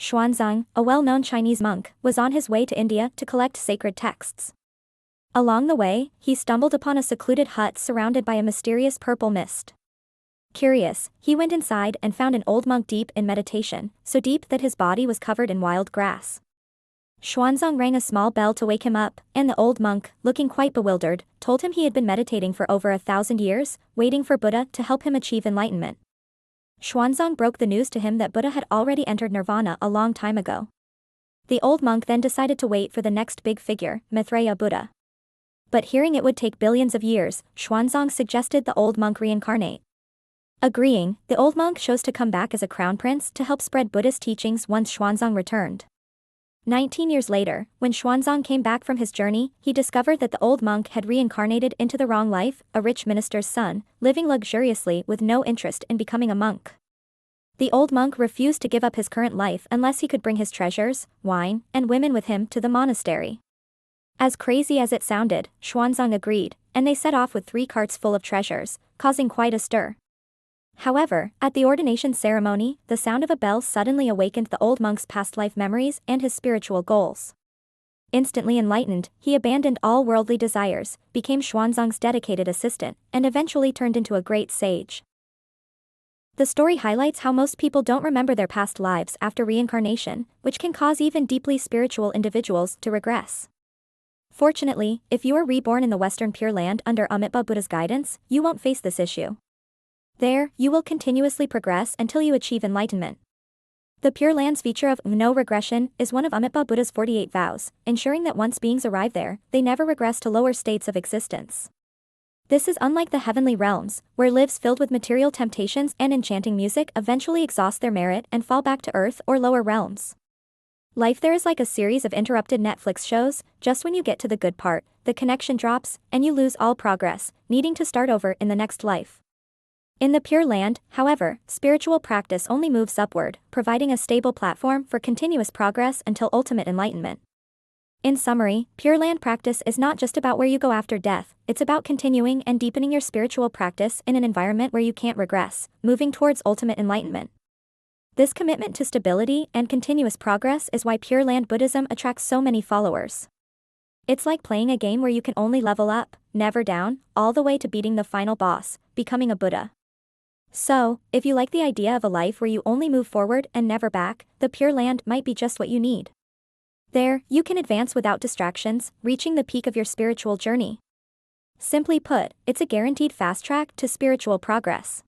Xuanzang, a well-known Chinese monk, was on his way to India to collect sacred texts. Along the way, he stumbled upon a secluded hut surrounded by a mysterious purple mist. Curious, he went inside and found an old monk deep in meditation, so deep that his body was covered in wild grass. Xuanzang rang a small bell to wake him up, and the old monk, looking quite bewildered, told him he had been meditating for over 1,000 years, waiting for Buddha to help him achieve enlightenment. Xuanzang broke the news to him that Buddha had already entered nirvana a long time ago. The old monk then decided to wait for the next big figure, Maitreya Buddha. But hearing it would take billions of years, Xuanzang suggested the old monk reincarnate. Agreeing, the old monk chose to come back as a crown prince to help spread Buddhist teachings once Xuanzang returned. 19 years later, when Xuanzang came back from his journey, he discovered that the old monk had reincarnated into the wrong life, a rich minister's son, living luxuriously with no interest in becoming a monk. The old monk refused to give up his current life unless he could bring his treasures, wine, and women with him to the monastery. As crazy as it sounded, Xuanzang agreed, and they set off with 3 carts full of treasures, causing quite a stir. However, at the ordination ceremony, the sound of a bell suddenly awakened the old monk's past life memories and his spiritual goals. Instantly enlightened, he abandoned all worldly desires, became Xuanzang's dedicated assistant, and eventually turned into a great sage. The story highlights how most people don't remember their past lives after reincarnation, which can cause even deeply spiritual individuals to regress. Fortunately, if you are reborn in the Western Pure Land under Amitabha Buddha's guidance, you won't face this issue. There, you will continuously progress until you achieve enlightenment. The Pure Land's feature of no regression is one of Amitabha Buddha's 48 vows, ensuring that once beings arrive there, they never regress to lower states of existence. This is unlike the heavenly realms, where lives filled with material temptations and enchanting music eventually exhaust their merit and fall back to earth or lower realms. Life there is like a series of interrupted Netflix shows. Just when you get to the good part, the connection drops, and you lose all progress, needing to start over in the next life. In the Pure Land, however, spiritual practice only moves upward, providing a stable platform for continuous progress until ultimate enlightenment. In summary, Pure Land practice is not just about where you go after death, it's about continuing and deepening your spiritual practice in an environment where you can't regress, moving towards ultimate enlightenment. This commitment to stability and continuous progress is why Pure Land Buddhism attracts so many followers. It's like playing a game where you can only level up, never down, all the way to beating the final boss, becoming a Buddha. So, if you like the idea of a life where you only move forward and never back, the Pure Land might be just what you need. There, you can advance without distractions, reaching the peak of your spiritual journey. Simply put, it's a guaranteed fast track to spiritual progress.